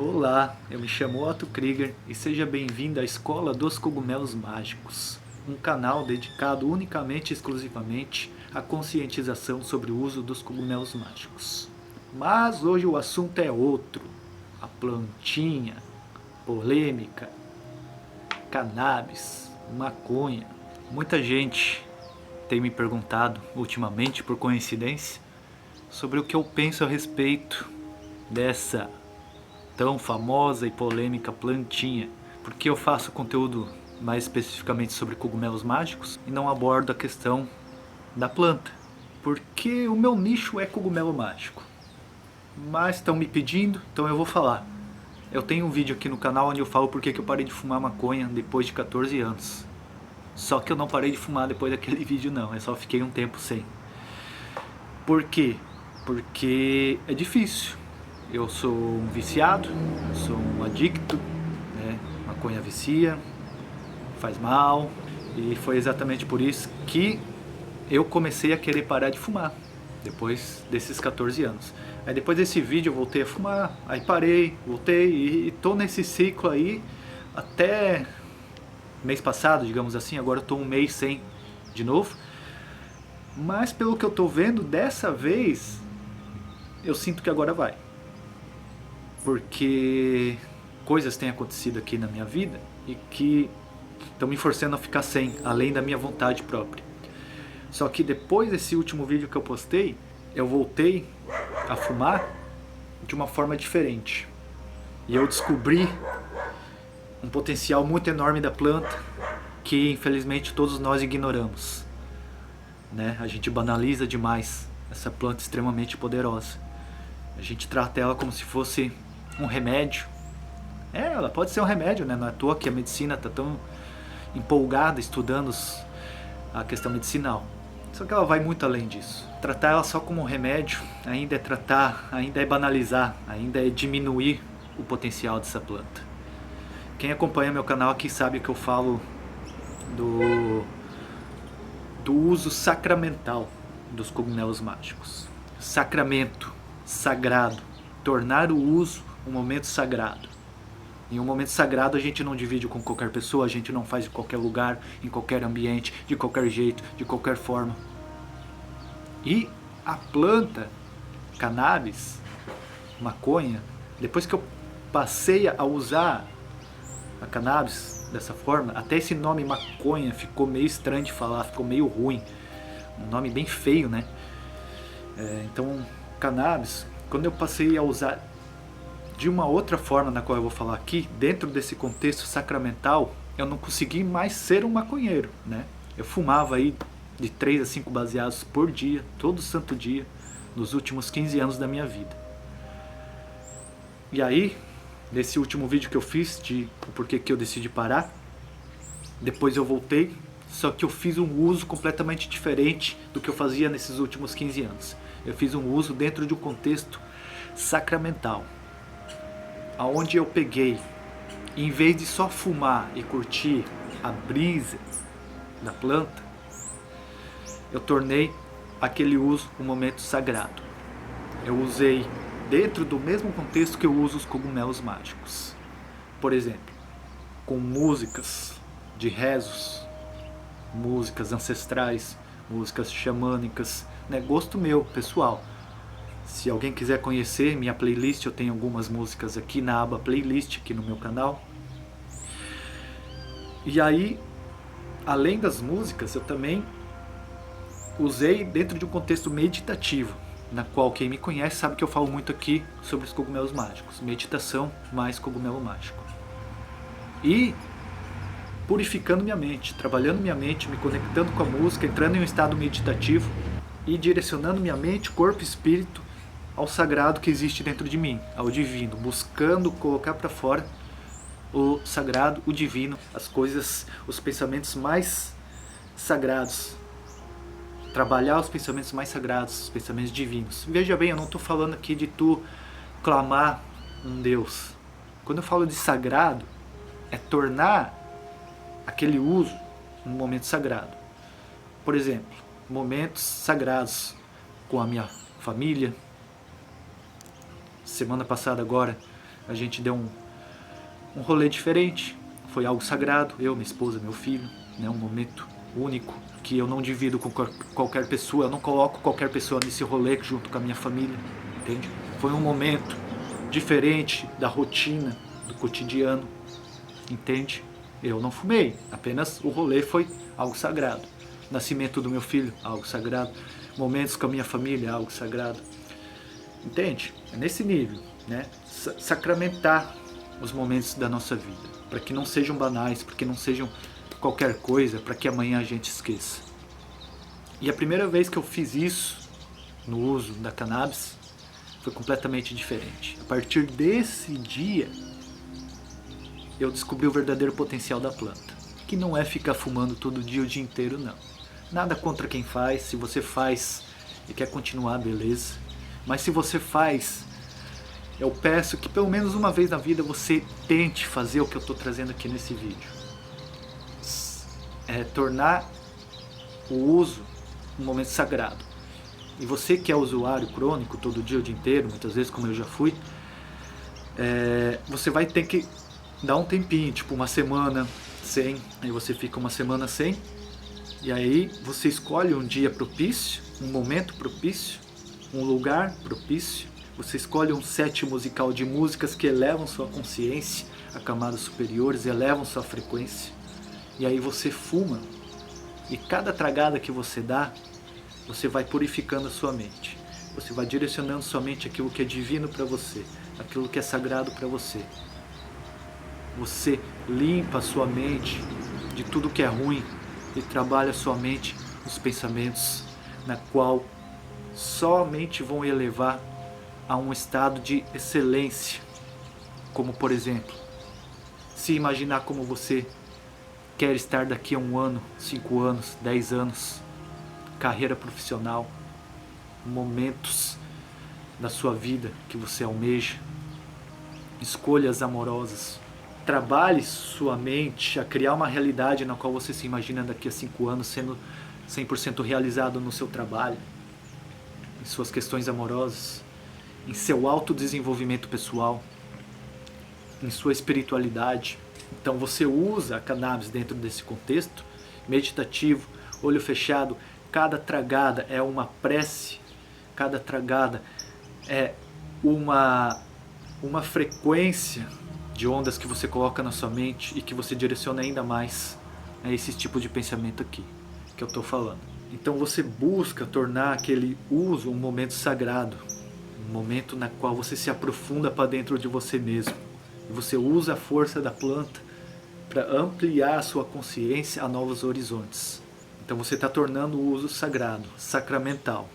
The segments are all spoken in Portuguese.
Olá, eu me chamo Otto Krieger e seja bem-vindo à Escola dos Cogumelos Mágicos, um canal dedicado unicamente e exclusivamente à conscientização sobre o uso dos cogumelos mágicos. Mas hoje o assunto é outro, a plantinha, polêmica, cannabis, maconha. Muita gente tem me perguntado ultimamente, por coincidência, sobre o que eu penso a respeito dessa tão famosa e polêmica plantinha. Porque eu faço conteúdo mais especificamente sobre cogumelos mágicos e não abordo a questão da planta. Porque o meu nicho é cogumelo mágico. Mas estão me pedindo, então eu vou falar. Eu tenho um vídeo aqui no canal onde eu falo porque que eu parei de fumar maconha depois de 14 anos. Só que eu não parei de fumar depois daquele vídeo não, eu só fiquei um tempo sem. Por quê? Porque é difícil. Eu sou um viciado, sou um adicto, né? Maconha vicia, faz mal. E foi exatamente por isso que eu comecei a querer parar de fumar, depois desses 14 anos. Aí depois desse vídeo eu voltei a fumar, aí parei, voltei e tô nesse ciclo aí até mês passado, digamos assim. Agora eu tô um mês sem de novo. Mas pelo que eu tô vendo, dessa vez eu sinto que agora vai. Porque coisas têm acontecido aqui na minha vida e que estão me forçando a ficar sem, além da minha vontade própria. Só que depois desse último vídeo que eu postei, eu voltei a fumar de uma forma diferente. E eu descobri um potencial muito enorme da planta que infelizmente todos nós ignoramos, né? A gente banaliza demais essa planta extremamente poderosa. A gente trata ela como se fosse um remédio. Ela pode ser um remédio, né? Não é à toa que a medicina está tão empolgada estudando a questão medicinal. Só que ela vai muito além disso. Tratar ela só como um remédio ainda é tratar, ainda é banalizar, ainda é diminuir o potencial dessa planta. Quem acompanha meu canal aqui sabe que eu falo do uso sacramental dos cogumelos mágicos. Sacramento, sagrado, tornar o uso um momento sagrado. Em um momento sagrado a gente não divide com qualquer pessoa, a gente não faz em qualquer lugar, em qualquer ambiente, de qualquer jeito, de qualquer forma. E a planta, cannabis, maconha, depois que eu passei a usar a cannabis dessa forma, até esse nome maconha ficou meio estranho de falar, ficou meio ruim. Um nome bem feio, né? Então, cannabis, quando eu passei a usar de uma outra forma na qual eu vou falar aqui, dentro desse contexto sacramental, eu não consegui mais ser um maconheiro, né? Eu fumava aí de 3 a 5 baseados por dia, todo santo dia, nos últimos 15 anos da minha vida. E aí, nesse último vídeo que eu fiz de o porquê que eu decidi parar, depois eu voltei, só que eu fiz um uso completamente diferente do que eu fazia nesses últimos 15 anos. Eu fiz um uso dentro de um contexto sacramental, aonde eu peguei, em vez de só fumar e curtir a brisa da planta, eu tornei aquele uso um momento sagrado. Eu usei dentro do mesmo contexto que eu uso os cogumelos mágicos. Por exemplo, com músicas de rezos, músicas ancestrais, músicas xamânicas, né? Gosto meu, pessoal. Se alguém quiser conhecer minha playlist, eu tenho algumas músicas aqui na aba playlist, aqui no meu canal. E aí, além das músicas, eu também usei dentro de um contexto meditativo, na qual quem me conhece sabe que eu falo muito aqui sobre os cogumelos mágicos. Meditação mais cogumelo mágico. E purificando minha mente, trabalhando minha mente, me conectando com a música, entrando em um estado meditativo e direcionando minha mente, corpo e espírito ao sagrado que existe dentro de mim, ao divino, buscando colocar para fora o sagrado, o divino, as coisas, os pensamentos mais sagrados. Trabalhar os pensamentos mais sagrados, os pensamentos divinos. Veja bem, eu não estou falando aqui de tu clamar um Deus. Quando eu falo de sagrado, é tornar aquele uso um momento sagrado. Por exemplo, momentos sagrados com a minha família. Semana passada agora a gente deu um rolê diferente. Foi algo sagrado, eu, minha esposa, meu filho, né? Um momento único que eu não divido com qualquer pessoa, eu não coloco qualquer pessoa nesse rolê junto com a minha família, entende? Foi um momento diferente da rotina, do cotidiano, entende? Eu não fumei, apenas o rolê foi algo sagrado. Nascimento do meu filho, algo sagrado. Momentos com a minha família, algo sagrado. Entende? É nesse nível, né? Sacramentar os momentos da nossa vida, para que não sejam banais, para que não sejam qualquer coisa, para que amanhã a gente esqueça. E a primeira vez que eu fiz isso, no uso da cannabis, foi completamente diferente. A partir desse dia, eu descobri o verdadeiro potencial da planta, que não é ficar fumando todo dia o dia inteiro, não. Nada contra quem faz, se você faz e quer continuar, beleza. Mas se você faz, eu peço que pelo menos uma vez na vida você tente fazer o que eu estou trazendo aqui nesse vídeo. Tornar o uso um momento sagrado. E você que é usuário crônico todo dia, o dia inteiro, muitas vezes como eu já fui, você vai ter que dar um tempinho, tipo uma semana sem, aí você fica uma semana sem, e aí você escolhe um dia propício, um momento propício, um lugar propício, você escolhe um set musical de músicas que elevam sua consciência a camadas superiores, elevam sua frequência, e aí você fuma, e cada tragada que você dá, você vai purificando a sua mente, você vai direcionando sua mente àquilo que é divino para você, aquilo que é sagrado para você. Você limpa a sua mente de tudo que é ruim e trabalha a sua mente nos pensamentos na qual somente vão elevar a um estado de excelência. Como por exemplo, se imaginar como você quer estar daqui a 1 ano, 5 anos, 10 anos, carreira profissional, momentos da sua vida que você almeja, escolhas amorosas. Trabalhe sua mente a criar uma realidade na qual você se imagina daqui a 5 anos sendo 100% realizado no seu trabalho, em suas questões amorosas, em seu autodesenvolvimento pessoal, em sua espiritualidade. Então você usa a cannabis dentro desse contexto meditativo, olho fechado, cada tragada é uma prece, cada tragada é uma frequência de ondas que você coloca na sua mente e que você direciona ainda mais a esse tipo de pensamento aqui que eu estou falando. Então você busca tornar aquele uso um momento sagrado, um momento na qual você se aprofunda para dentro de você mesmo. E você usa a força da planta para ampliar a sua consciência a novos horizontes. Então você está tornando o uso sagrado, sacramental.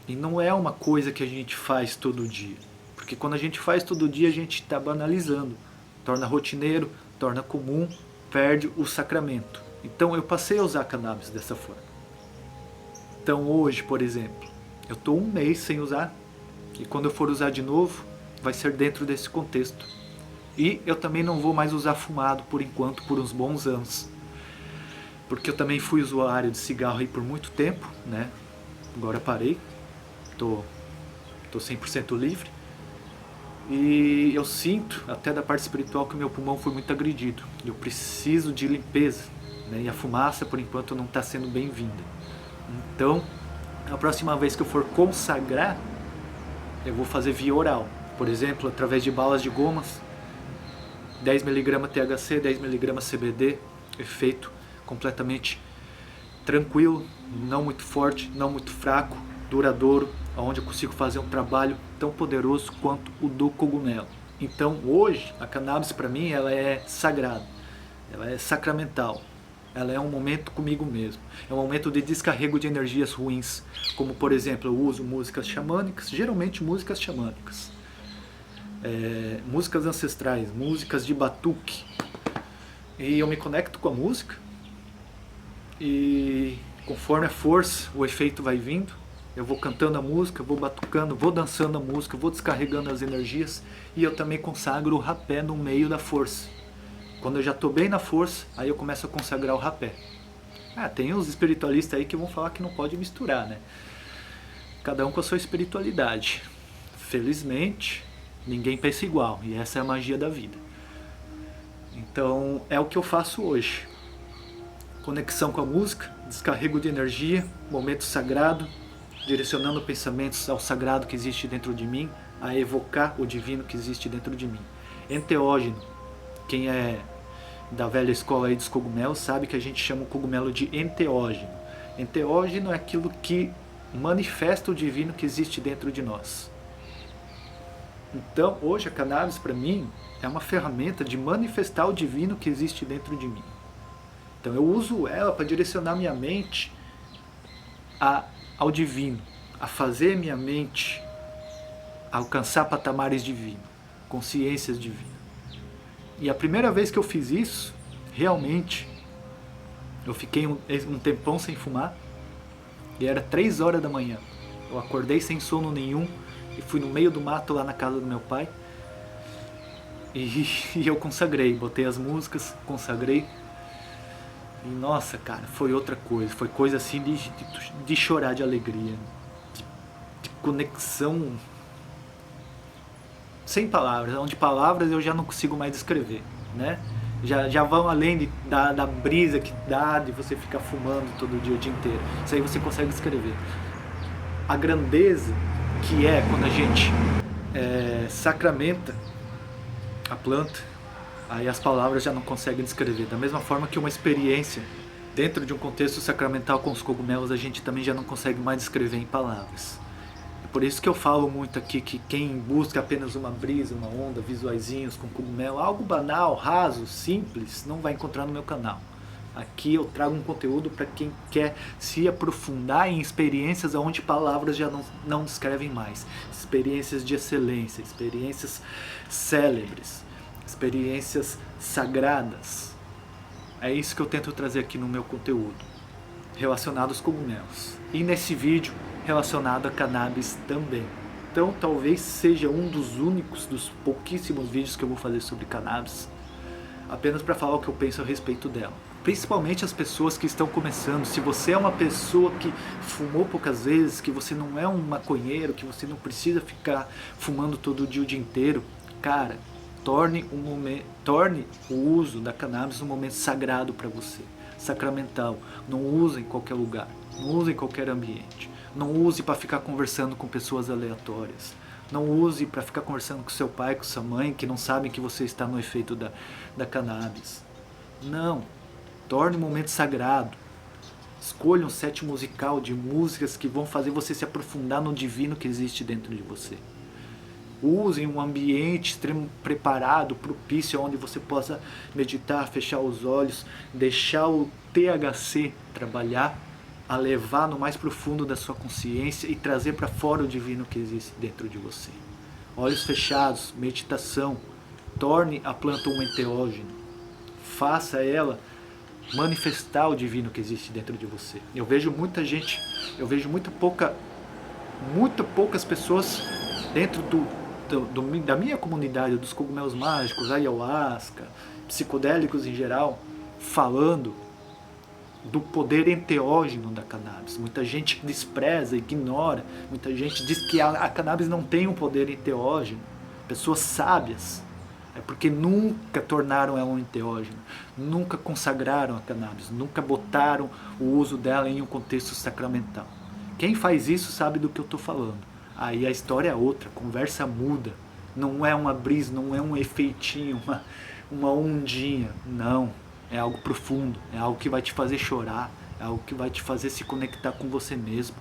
E não é uma coisa que a gente faz todo dia. Porque quando a gente faz todo dia, a gente está banalizando. Torna rotineiro, torna comum, perde o sacramento. Então eu passei a usar a cannabis dessa forma. Então hoje, por exemplo, eu estou 1 mês sem usar. E quando eu for usar de novo, vai ser dentro desse contexto. E eu também não vou mais usar fumado por enquanto, por uns bons anos. Porque eu também fui usuário de cigarro aí por muito tempo, né? Agora parei, tô 100% livre. E eu sinto, até da parte espiritual, que o meu pulmão foi muito agredido. Eu preciso de limpeza, né? E a fumaça, por enquanto, não está sendo bem-vinda. Então, a próxima vez que eu for consagrar, eu vou fazer via oral. Por exemplo, através de balas de gomas, 10mg THC, 10mg CBD, efeito completamente tranquilo, não muito forte, não muito fraco, duradouro, onde eu consigo fazer um trabalho tão poderoso quanto o do cogumelo. Então hoje a cannabis para mim ela é sagrada, ela é sacramental, ela é um momento comigo mesmo, é um momento de descarrego de energias ruins, como por exemplo eu uso músicas xamânicas, geralmente músicas xamânicas, músicas ancestrais, músicas de batuque, e eu me conecto com a música e conforme a força o efeito vai vindo. Eu vou cantando a música, vou batucando, vou dançando a música, vou descarregando as energias e eu também consagro o rapé no meio da força. Quando eu já estou bem na força, aí eu começo a consagrar o rapé. Tem os espiritualistas aí que vão falar que não pode misturar, né? Cada um com a sua espiritualidade. Felizmente, Ninguém pensa igual, e essa é a magia da vida. Então é o que eu faço hoje. Conexão com a música, descarrego de energia, momento sagrado, direcionando pensamentos ao sagrado que existe dentro de mim, a evocar o divino que existe dentro de mim. Enteógeno, quem é da velha escola aí dos cogumelos sabe que a gente chama o cogumelo de enteógeno. Enteógeno é aquilo que manifesta o divino que existe dentro de nós. Então, hoje a cannabis para mim é uma ferramenta de manifestar o divino que existe dentro de mim. Então eu uso ela para direcionar minha mente ao divino, a fazer minha mente alcançar patamares divinos, consciências divinas. E a primeira vez que eu fiz isso, realmente, eu fiquei um tempão sem fumar, e era 3 horas da manhã. Eu acordei sem sono nenhum, e fui no meio do mato lá na casa do meu pai, e eu consagrei, botei as músicas, consagrei, e nossa, cara, foi outra coisa, foi coisa assim de chorar de alegria, de conexão sem palavras, onde palavras eu já não consigo mais descrever, né? Já vão além da brisa que dá de você ficar fumando todo dia, o dia inteiro. Isso aí você consegue descrever. A grandeza que é quando a gente sacramenta a planta, aí as palavras já não conseguem descrever. Da mesma forma que uma experiência dentro de um contexto sacramental com os cogumelos, a gente também já não consegue mais descrever em palavras. Por isso que eu falo muito aqui que quem busca apenas uma brisa, uma onda, visuaizinhos com cogumelo, algo banal, raso, simples, não vai encontrar no meu canal. Aqui eu trago um conteúdo para quem quer se aprofundar em experiências onde palavras já não descrevem mais. Experiências de excelência, experiências célebres, experiências sagradas. É isso que eu tento trazer aqui no meu conteúdo, relacionado aos cogumelos. E nesse vídeo, relacionado a cannabis também. Então talvez seja um dos únicos, dos pouquíssimos vídeos que eu vou fazer sobre cannabis, apenas para falar o que eu penso a respeito dela. Principalmente as pessoas que estão começando. Se você é uma pessoa que fumou poucas vezes, que você não é um maconheiro, que você não precisa ficar fumando todo dia o dia inteiro, cara, torne o uso da cannabis um momento sagrado para você, sacramental. Não use em qualquer lugar, não use em qualquer ambiente. Não use para ficar conversando com pessoas aleatórias. Não use para ficar conversando com seu pai, com sua mãe, que não sabem que você está no efeito da cannabis. Não. Torne um momento sagrado. Escolha um set musical de músicas que vão fazer você se aprofundar no divino que existe dentro de você. Use um ambiente extremo preparado, propício, onde você possa meditar, fechar os olhos, deixar o THC trabalhar, a levar no mais profundo da sua consciência e trazer para fora o divino que existe dentro de você. Olhos fechados, meditação, torne a planta um enteógeno, faça ela manifestar o divino que existe dentro de você. Eu vejo muita gente, eu vejo muito poucas pessoas dentro da minha comunidade, dos cogumelos mágicos, ayahuasca, psicodélicos em geral, falando do poder enteógeno da cannabis. Muita gente despreza, ignora, muita gente diz que a cannabis não tem um poder enteógeno. Pessoas sábias, é porque nunca tornaram ela um enteógeno, nunca consagraram a cannabis, nunca botaram o uso dela em um contexto sacramental. Quem faz isso sabe do que eu estou falando. Aí a história é outra, a conversa muda. Não é uma brisa, não é um efeitinho, uma ondinha, não. É algo profundo, é algo que vai te fazer chorar, é algo que vai te fazer se conectar com você mesmo,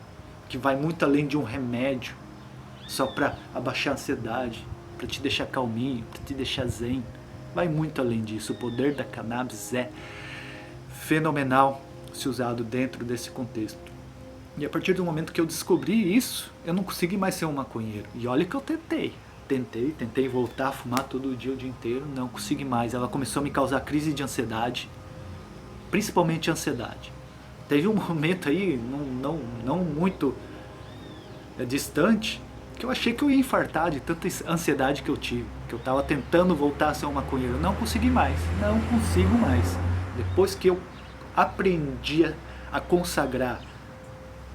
que vai muito além de um remédio, só para abaixar a ansiedade, para te deixar calminho, para te deixar zen. Vai muito além disso. O poder da cannabis é fenomenal se usado dentro desse contexto. E a partir do momento que eu descobri isso, eu não consegui mais ser um maconheiro. E olha que eu tentei voltar a fumar todo dia, o dia inteiro, não consegui mais. Ela começou a me causar crise de ansiedade, principalmente ansiedade. Teve um momento aí, não muito distante, que eu achei que eu ia infartar de tanta ansiedade que eu tive, que eu estava tentando voltar a ser um maconheiro. Não consegui mais, não consigo mais. Depois que eu aprendi a consagrar,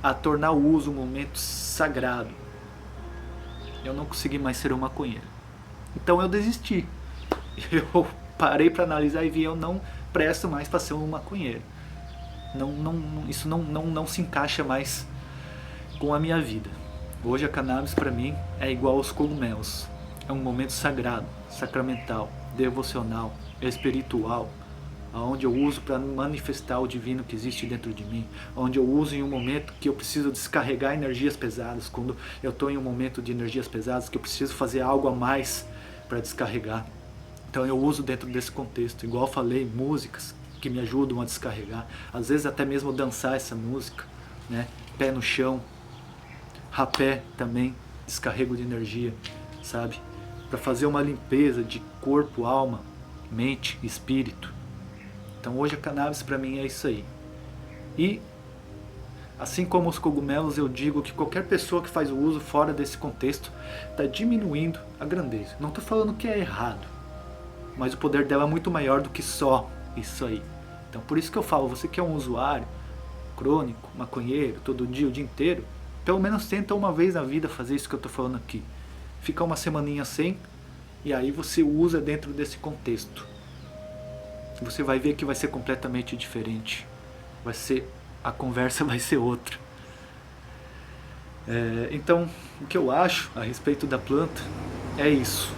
a tornar o uso um momento sagrado, eu não consegui mais ser um maconheiro. Então eu desisti. Eu parei para analisar e vi, eu não presto mais para ser um maconheiro. Isso não se encaixa mais com a minha vida. Hoje a cannabis para mim é igual aos cogumelos. É um momento sagrado, sacramental, devocional, espiritual, onde eu uso para manifestar o divino que existe dentro de mim, onde eu uso em um momento que eu preciso descarregar energias pesadas, quando eu estou em um momento de energias pesadas que eu preciso fazer algo a mais para descarregar. Então eu uso dentro desse contexto, igual eu falei, músicas que me ajudam a descarregar, às vezes até mesmo dançar essa música, né? Pé no chão, rapé também, descarrego de energia, sabe? Para fazer uma limpeza de corpo, alma, mente, espírito. Então hoje a cannabis para mim é isso aí. E assim como os cogumelos, eu digo que qualquer pessoa que faz o uso fora desse contexto está diminuindo a grandeza. Não estou falando que é errado, mas o poder dela é muito maior do que só isso aí. Então por isso que eu falo, você que é um usuário crônico, maconheiro, todo dia, o dia inteiro, pelo menos tenta uma vez na vida fazer isso que eu estou falando aqui. Fica uma semaninha sem, e aí você usa dentro desse contexto. Você vai ver que vai ser completamente diferente. A conversa vai ser outra. Então, o que eu acho a respeito da planta é isso.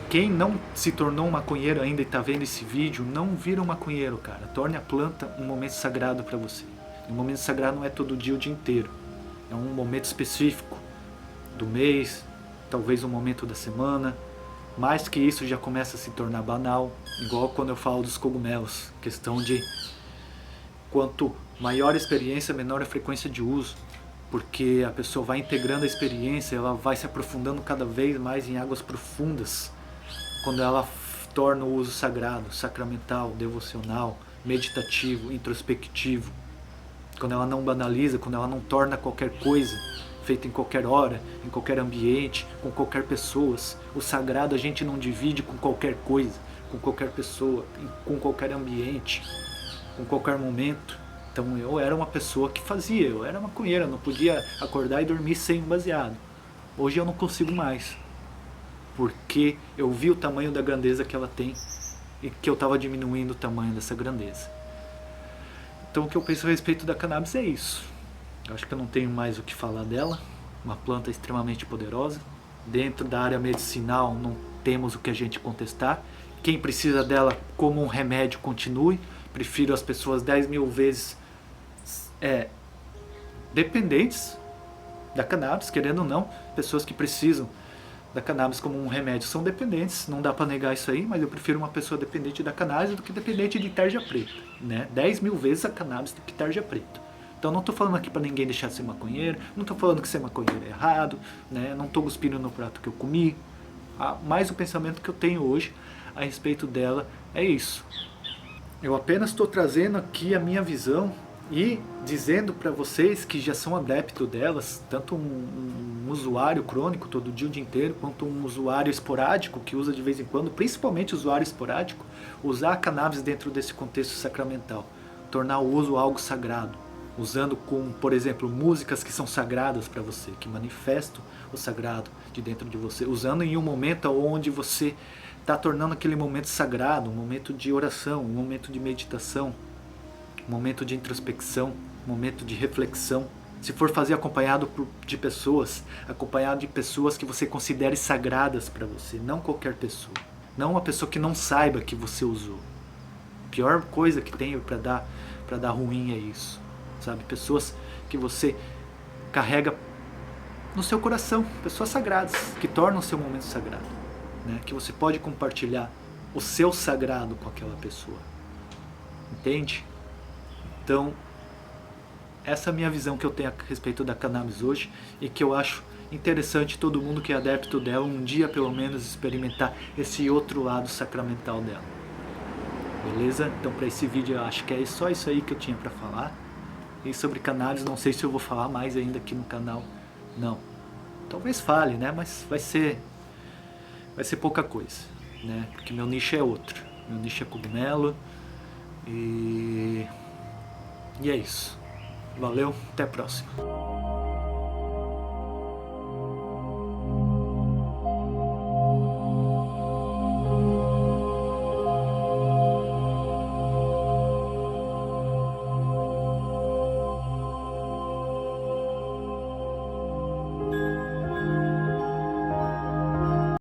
Quem não se tornou um maconheiro ainda e está vendo esse vídeo, não vira um maconheiro, cara. Torne a planta um momento sagrado para você. Um momento sagrado não é todo dia, o dia inteiro. É um momento específico do mês, talvez um momento da semana. Mais que isso já começa a se tornar banal, igual quando eu falo dos cogumelos. Questão de quanto maior a experiência, menor a frequência de uso. Porque a pessoa vai integrando a experiência, ela vai se aprofundando cada vez mais em águas profundas. Quando ela torna o uso sagrado, sacramental, devocional, meditativo, introspectivo. Quando ela não banaliza, quando ela não torna qualquer coisa feita em qualquer hora, em qualquer ambiente, com qualquer pessoa. O sagrado a gente não divide com qualquer coisa, com qualquer pessoa, com qualquer ambiente, com qualquer momento. Então eu era uma pessoa que fazia, eu era maconheira, não podia acordar e dormir sem um baseado. Hoje eu não consigo mais, porque eu vi o tamanho da grandeza que ela tem e que eu estava diminuindo o tamanho dessa grandeza. Então o que eu penso a respeito da cannabis é isso. Eu acho que eu não tenho mais o que falar dela. Uma planta extremamente poderosa. Dentro da área medicinal não temos o que a gente contestar. Quem precisa dela como um remédio, continue. Prefiro as pessoas 10.000 vezes dependentes da cannabis, querendo ou não. Pessoas que precisam da cannabis como um remédio são dependentes, não dá para negar isso aí, mas eu prefiro uma pessoa dependente da cannabis do que dependente de tarja preta, né? 10.000 vezes a cannabis do que tarja preta. Então não estou falando aqui para ninguém deixar de ser maconheiro, não estou falando que ser maconheiro é errado, né? Não estou cuspindo no prato que eu comi, mas o pensamento que eu tenho hoje a respeito dela é isso. Eu apenas estou trazendo aqui a minha visão e dizendo para vocês que já são adeptos delas, tanto um usuário crônico todo dia, o dia inteiro, quanto um usuário esporádico que usa de vez em quando, principalmente usuário esporádico, usar a cannabis dentro desse contexto sacramental, tornar o uso algo sagrado, usando com, por exemplo, músicas que são sagradas para você, que manifestam o sagrado de dentro de você, usando em um momento onde você está tornando aquele momento sagrado, um momento de oração, um momento de meditação, um momento de introspecção, um momento de reflexão. Se for fazer acompanhado de pessoas que você considere sagradas para você, não qualquer pessoa, não uma pessoa que não saiba que você usou. A pior coisa que tem para dar ruim é isso, sabe? Pessoas que você carrega no seu coração, pessoas sagradas, que tornam o seu momento sagrado, né? Que você pode compartilhar o seu sagrado com aquela pessoa, entende? Então, essa é a minha visão que eu tenho a respeito da cannabis hoje e que eu acho interessante todo mundo que é adepto dela um dia pelo menos experimentar esse outro lado sacramental dela. Beleza? Então para esse vídeo eu acho que é só isso aí que eu tinha para falar. E sobre cannabis não sei se eu vou falar mais ainda aqui no canal. Não. Talvez fale, né? Mas vai ser pouca coisa, né? Porque meu nicho é outro. Meu nicho é cogumelo. E é isso. Valeu, até a próxima.